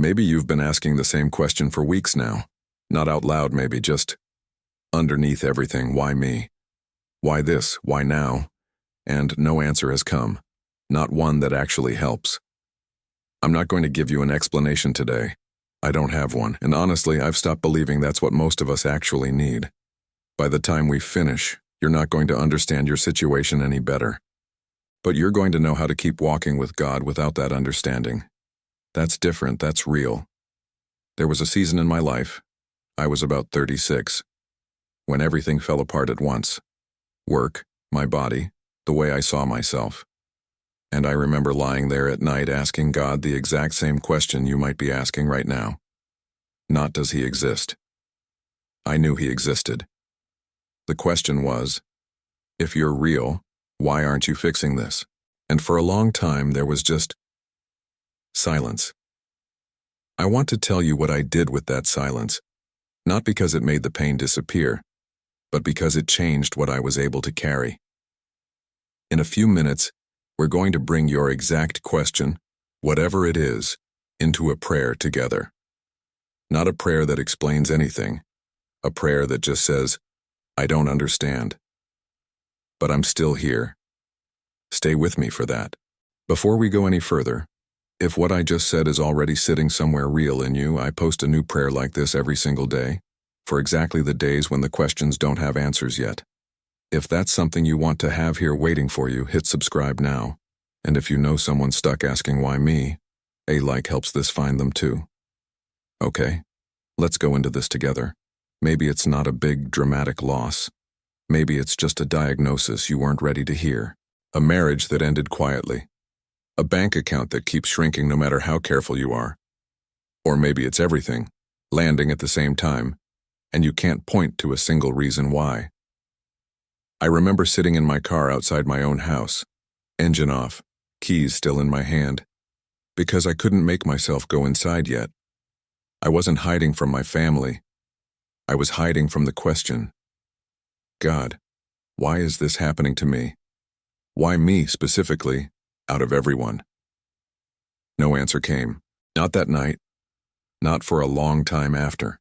Maybe you've been asking the same question for weeks now. Not out loud maybe, just underneath everything. Why me? Why this? Why now? And no answer has come. Not one that actually helps. I'm not going to give you an explanation today. I don't have one, and honestly, I've stopped believing that's what most of us actually need. By the time we finish, you're not going to understand your situation any better. But you're going to know how to keep walking with God without that understanding. That's different, that's real. There was a season in my life, I was about 36, when everything fell apart at once. Work, my body, the way I saw myself. And I remember lying there at night asking God the exact same question you might be asking right now. Not does he exist. I knew he existed. The question was, if you're real, why aren't you fixing this? And for a long time there was just silence. I want to tell you what I did with that silence, not because it made the pain disappear, but because it changed what I was able to carry. In a few minutes, we're going to bring your exact question, whatever it is, into a prayer together. Not a prayer that explains anything, a prayer that just says, I don't understand. But I'm still here. Stay with me for that. Before we go any further, if what I just said is already sitting somewhere real in you, I post a new prayer like this every single day, for exactly the days when the questions don't have answers yet. If that's something you want to have here waiting for you, hit subscribe now. And if you know someone stuck asking why me, a like helps this find them too. Okay, let's go into this together. Maybe it's not a big, dramatic loss. Maybe it's just a diagnosis you weren't ready to hear. A marriage that ended quietly. A bank account that keeps shrinking no matter how careful you are. Or maybe it's everything, landing at the same time, and you can't point to a single reason why. I remember sitting in my car outside my own house, engine off, keys still in my hand, because I couldn't make myself go inside yet. I wasn't hiding from my family. I was hiding from the question, God, why is this happening to me? Why me specifically, out of everyone? No answer came. Not that night. Not for a long time after.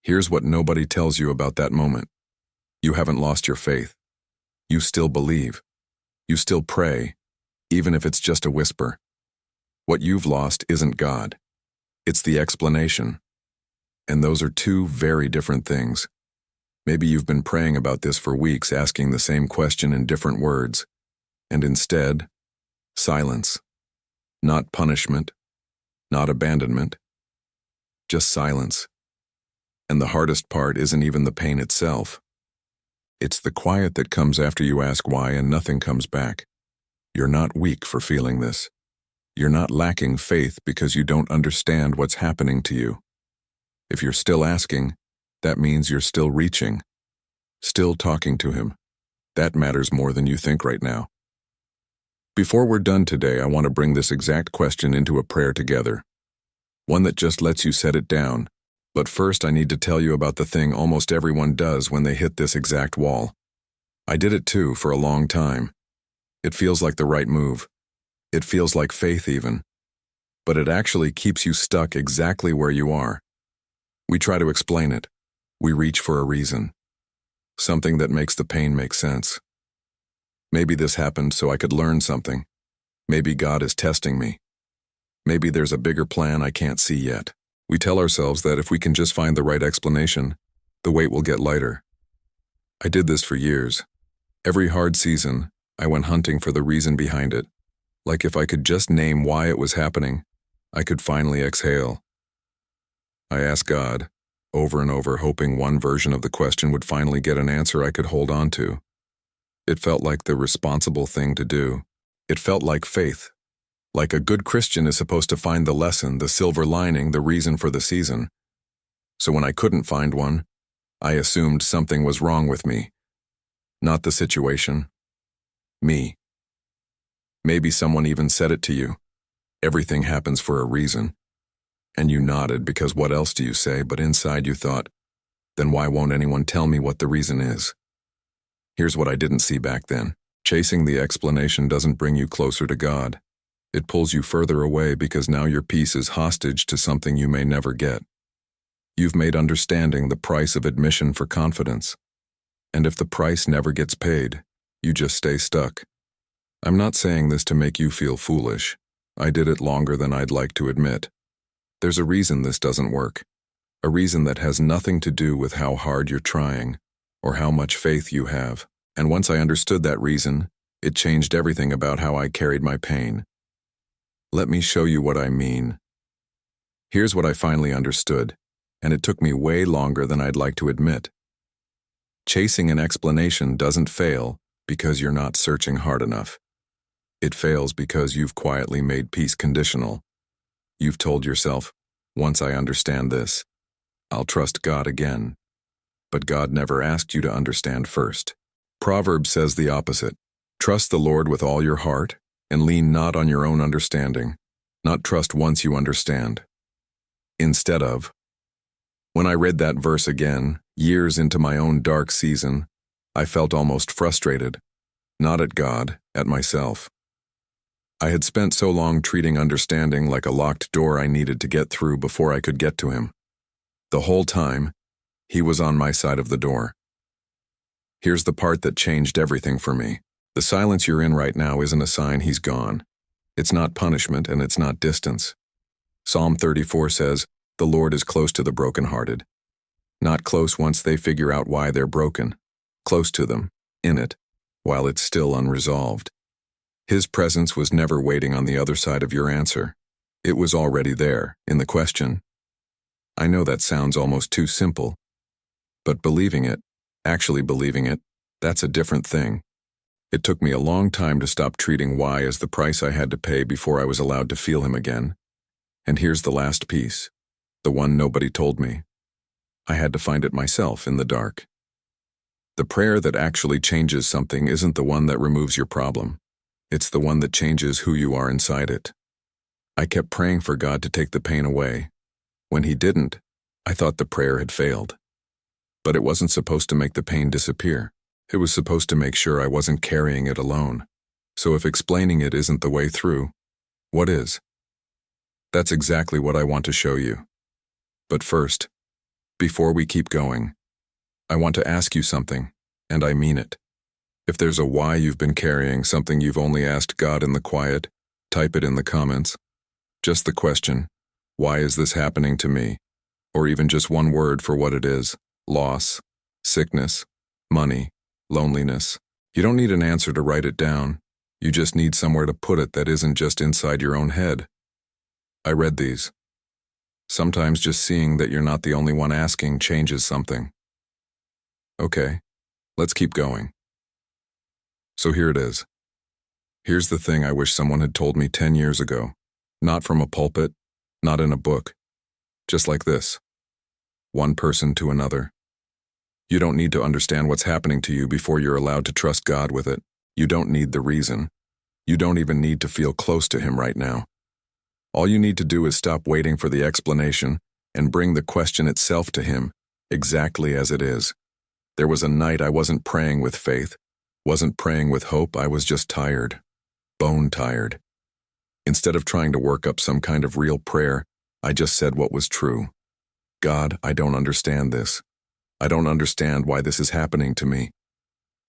Here's what nobody tells you about that moment. You haven't lost your faith. You still believe. You still pray, even if it's just a whisper. What you've lost isn't God. It's the explanation. And those are two very different things. Maybe you've been praying about this for weeks, asking the same question in different words. And instead, silence. Not punishment. Not abandonment. Just silence. And the hardest part isn't even the pain itself. It's the quiet that comes after you ask why and nothing comes back. You're not weak for feeling this. You're not lacking faith because you don't understand what's happening to you. If you're still asking, that means you're still reaching, still talking to him. That matters more than you think right now. Before we're done today, I want to bring this exact question into a prayer together. One that just lets you set it down. But first I need to tell you about the thing almost everyone does when they hit this exact wall. I did it too for a long time. It feels like the right move. It feels like faith even. But it actually keeps you stuck exactly where you are. We try to explain it. We reach for a reason. Something that makes the pain make sense. Maybe this happened so I could learn something. Maybe God is testing me. Maybe there's a bigger plan I can't see yet. We tell ourselves that if we can just find the right explanation, the weight will get lighter. I did this for years. Every hard season, I went hunting for the reason behind it. Like if I could just name why it was happening, I could finally exhale. I asked God, over and over, hoping one version of the question would finally get an answer I could hold on to. It felt like the responsible thing to do. It felt like faith. Like a good Christian is supposed to find the lesson, the silver lining, the reason for the season. So when I couldn't find one, I assumed something was wrong with me. Not the situation. Me. Maybe someone even said it to you. Everything happens for a reason. And you nodded because what else do you say, but inside you thought, then why won't anyone tell me what the reason is? Here's what I didn't see back then. Chasing the explanation doesn't bring you closer to God. It pulls you further away because now your peace is hostage to something you may never get. You've made understanding the price of admission for confidence. And if the price never gets paid, you just stay stuck. I'm not saying this to make you feel foolish. I did it longer than I'd like to admit. There's a reason this doesn't work. A reason that has nothing to do with how hard you're trying or how much faith you have. And once I understood that reason, it changed everything about how I carried my pain. Let me show you what I mean. Here's what I finally understood, and it took me way longer than I'd like to admit. Chasing an explanation doesn't fail because you're not searching hard enough. It fails because you've quietly made peace conditional. You've told yourself, once I understand this, I'll trust God again. But God never asked you to understand first. Proverbs says the opposite. Trust the Lord with all your heart and lean not on your own understanding. Not trust once you understand. Instead of. When I read that verse again, years into my own dark season, I felt almost frustrated. Not at God, at myself. I had spent so long treating understanding like a locked door I needed to get through before I could get to him. The whole time, he was on my side of the door. Here's the part that changed everything for me. The silence you're in right now isn't a sign he's gone. It's not punishment and it's not distance. Psalm 34 says, "The Lord is close to the brokenhearted." Not close once they figure out why they're broken. Close to them, in it, while it's still unresolved. His presence was never waiting on the other side of your answer. It was already there, in the question. I know that sounds almost too simple. But believing it, actually believing it, that's a different thing. It took me a long time to stop treating why as the price I had to pay before I was allowed to feel him again. And here's the last piece, the one nobody told me. I had to find it myself in the dark. The prayer that actually changes something isn't the one that removes your problem. It's the one that changes who you are inside it. I kept praying for God to take the pain away. When he didn't, I thought the prayer had failed. But it wasn't supposed to make the pain disappear. It was supposed to make sure I wasn't carrying it alone. So if explaining it isn't the way through, what is? That's exactly what I want to show you. But first, before we keep going, I want to ask you something, and I mean it. If there's a why you've been carrying, something you've only asked God in the quiet, type it in the comments. Just the question, why is this happening to me? Or even just one word for what it is: loss, sickness, money, loneliness. You don't need an answer to write it down. You just need somewhere to put it that isn't just inside your own head. I read these. Sometimes just seeing that you're not the only one asking changes something. Okay, let's keep going. So here it is. Here's the thing I wish someone had told me 10 years ago. Not from a pulpit, not in a book. Just like this. One person to another. You don't need to understand what's happening to you before you're allowed to trust God with it. You don't need the reason. You don't even need to feel close to him right now. All you need to do is stop waiting for the explanation and bring the question itself to him, exactly as it is. There was a night I wasn't praying with faith, wasn't praying with hope. I was just tired, bone tired. Instead of trying to work up some kind of real prayer, I just said what was true. God, I don't understand this. I don't understand why this is happening to me.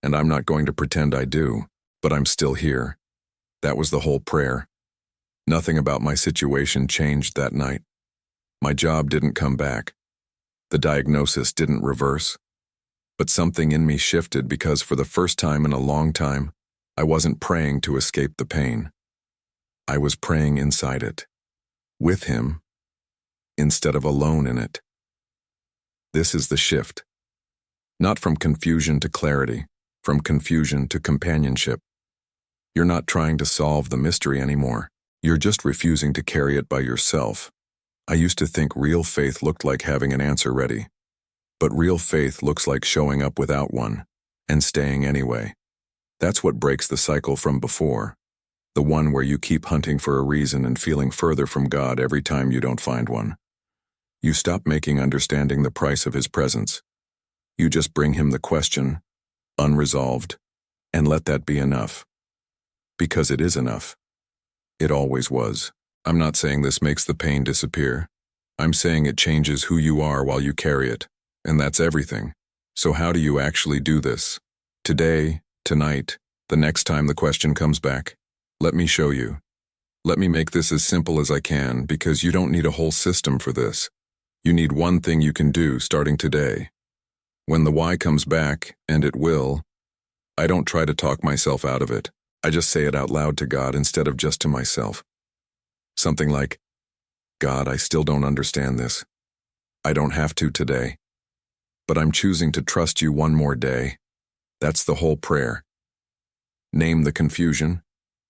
And I'm not going to pretend I do, but I'm still here. That was the whole prayer. Nothing about my situation changed that night. My job didn't come back. The diagnosis didn't reverse. But something in me shifted because for the first time in a long time, I wasn't praying to escape the pain. I was praying inside it, with him, instead of alone in it. This is the shift. Not from confusion to clarity, from confusion to companionship. You're not trying to solve the mystery anymore. You're just refusing to carry it by yourself. I used to think real faith looked like having an answer ready. But real faith looks like showing up without one, and staying anyway. That's what breaks the cycle from before. The one where you keep hunting for a reason and feeling further from God every time you don't find one. You stop making understanding the price of his presence. You just bring him the question, unresolved, and let that be enough. Because it is enough. It always was. I'm not saying this makes the pain disappear. I'm saying it changes who you are while you carry it. And that's everything. So how do you actually do this? Today, tonight, the next time the question comes back. Let me show you. Let me make this as simple as I can, because you don't need a whole system for this. You need one thing you can do starting today. When the why comes back, and it will, I don't try to talk myself out of it. I just say it out loud to God instead of just to myself. Something like, God, I still don't understand this. I don't have to today. But I'm choosing to trust you one more day. That's the whole prayer. Name the confusion,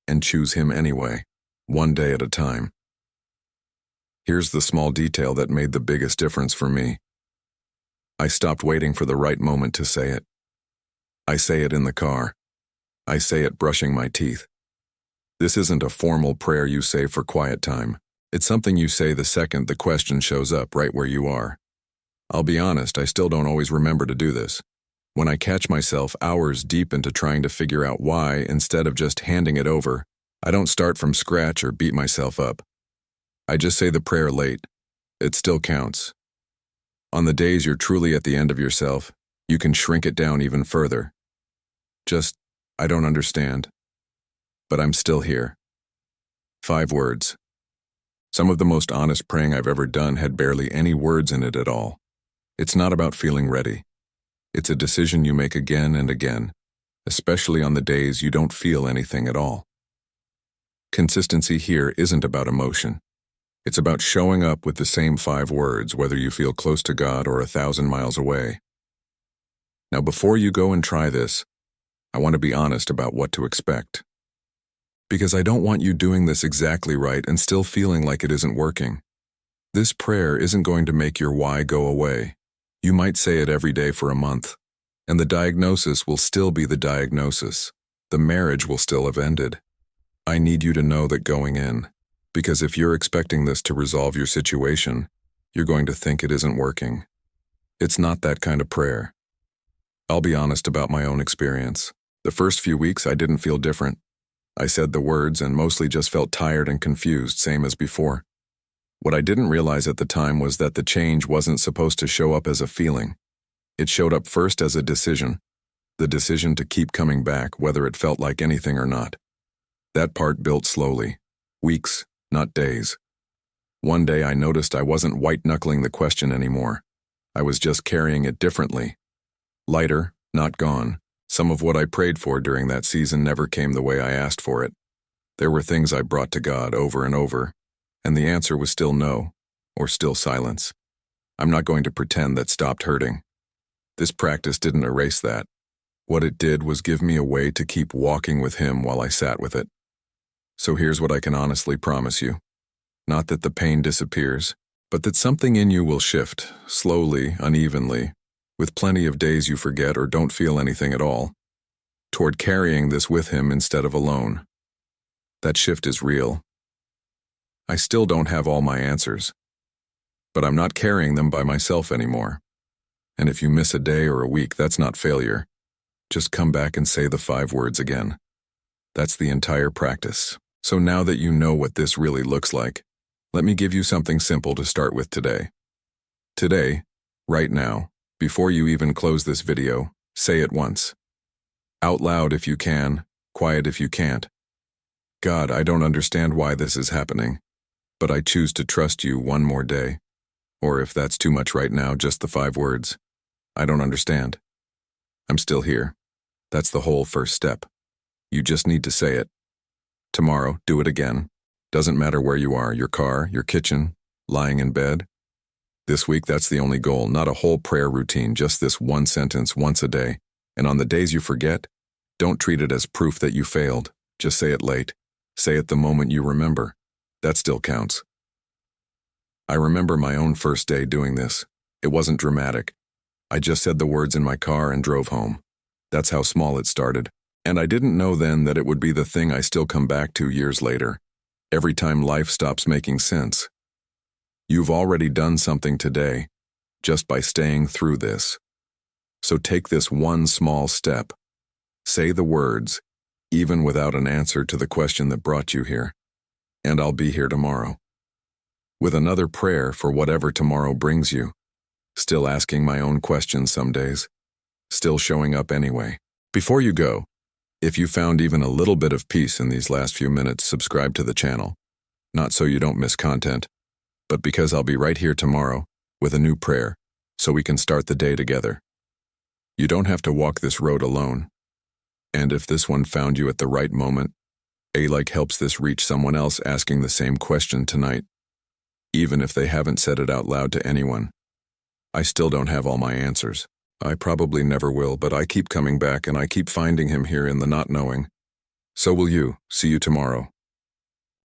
and choose him anyway, one day at a time. Here's the small detail that made the biggest difference for me. I stopped waiting for the right moment to say it. I say it in the car. I say it brushing my teeth. This isn't a formal prayer you say for quiet time. It's something you say the second the question shows up right where you are. I'll be honest, I still don't always remember to do this. When I catch myself hours deep into trying to figure out why instead of just handing it over, I don't start from scratch or beat myself up. I just say the prayer late. It still counts. On the days you're truly at the end of yourself, you can shrink it down even further. Just, I don't understand. But I'm still here. 5 words. Some of the most honest praying I've ever done had barely any words in it at all. It's not about feeling ready. It's a decision you make again and again, especially on the days you don't feel anything at all. Consistency here isn't about emotion. It's about showing up with the same 5 words, whether you feel close to God or 1,000 miles away. Now, before you go and try this, I want to be honest about what to expect. Because I don't want you doing this exactly right and still feeling like it isn't working. This prayer isn't going to make your why go away. You might say it every day for a month, and the diagnosis will still be the diagnosis. The marriage will still have ended. I need you to know that going in, because if you're expecting this to resolve your situation, you're going to think it isn't working. It's not that kind of prayer. I'll be honest about my own experience. The first few weeks, I didn't feel different. I said the words and mostly just felt tired and confused, same as before. What I didn't realize at the time was that the change wasn't supposed to show up as a feeling. It showed up first as a decision. The decision to keep coming back, whether it felt like anything or not. That part built slowly. Weeks, not days. One day I noticed I wasn't white-knuckling the question anymore. I was just carrying it differently. Lighter, not gone. Some of what I prayed for during that season never came the way I asked for it. There were things I brought to God over and over, and the answer was still no, or still silence. I'm not going to pretend that stopped hurting. This practice didn't erase that. What it did was give me a way to keep walking with Him while I sat with it. So here's what I can honestly promise you. Not that the pain disappears, but that something in you will shift, slowly, unevenly, with plenty of days you forget or don't feel anything at all, toward carrying this with Him instead of alone. That shift is real. I still don't have all my answers, but I'm not carrying them by myself anymore. And if you miss a day or a week, that's not failure. Just come back and say the 5 words again. That's the entire practice. So now that you know what this really looks like, let me give you something simple to start with today. Today, right now, before you even close this video, say it once. Out loud if you can, quiet if you can't. God, I don't understand why this is happening, but I choose to trust you one more day. Or if that's too much right now, just the 5 words. I don't understand. I'm still here. That's the whole first step. You just need to say it. Tomorrow, do it again. Doesn't matter where you are, your car, your kitchen, lying in bed. This week, that's the only goal, not a whole prayer routine, just this one sentence once a day. And on the days you forget, don't treat it as proof that you failed. Just say it late. Say it the moment you remember. That still counts. I remember my own first day doing this. It wasn't dramatic. I just said the words in my car and drove home. That's how small it started. And I didn't know then that it would be the thing I still come back to years later. Every time life stops making sense. You've already done something today, just by staying through this. So take this one small step. Say the words, even without an answer to the question that brought you here. and I'll be here tomorrow. With another prayer for whatever tomorrow brings you. Still asking my own questions some days. Still showing up anyway. Before you go, if you found even a little bit of peace in these last few minutes, subscribe to the channel. Not so you don't miss content, but because I'll be right here tomorrow with a new prayer, so we can start the day together. You don't have to walk this road alone. And if this one found you at the right moment, A-like helps this reach someone else asking the same question tonight. Even if they haven't said it out loud to anyone. I still don't have all my answers. I probably never will, but I keep coming back and I keep finding him here in the not knowing. So will you. See you tomorrow.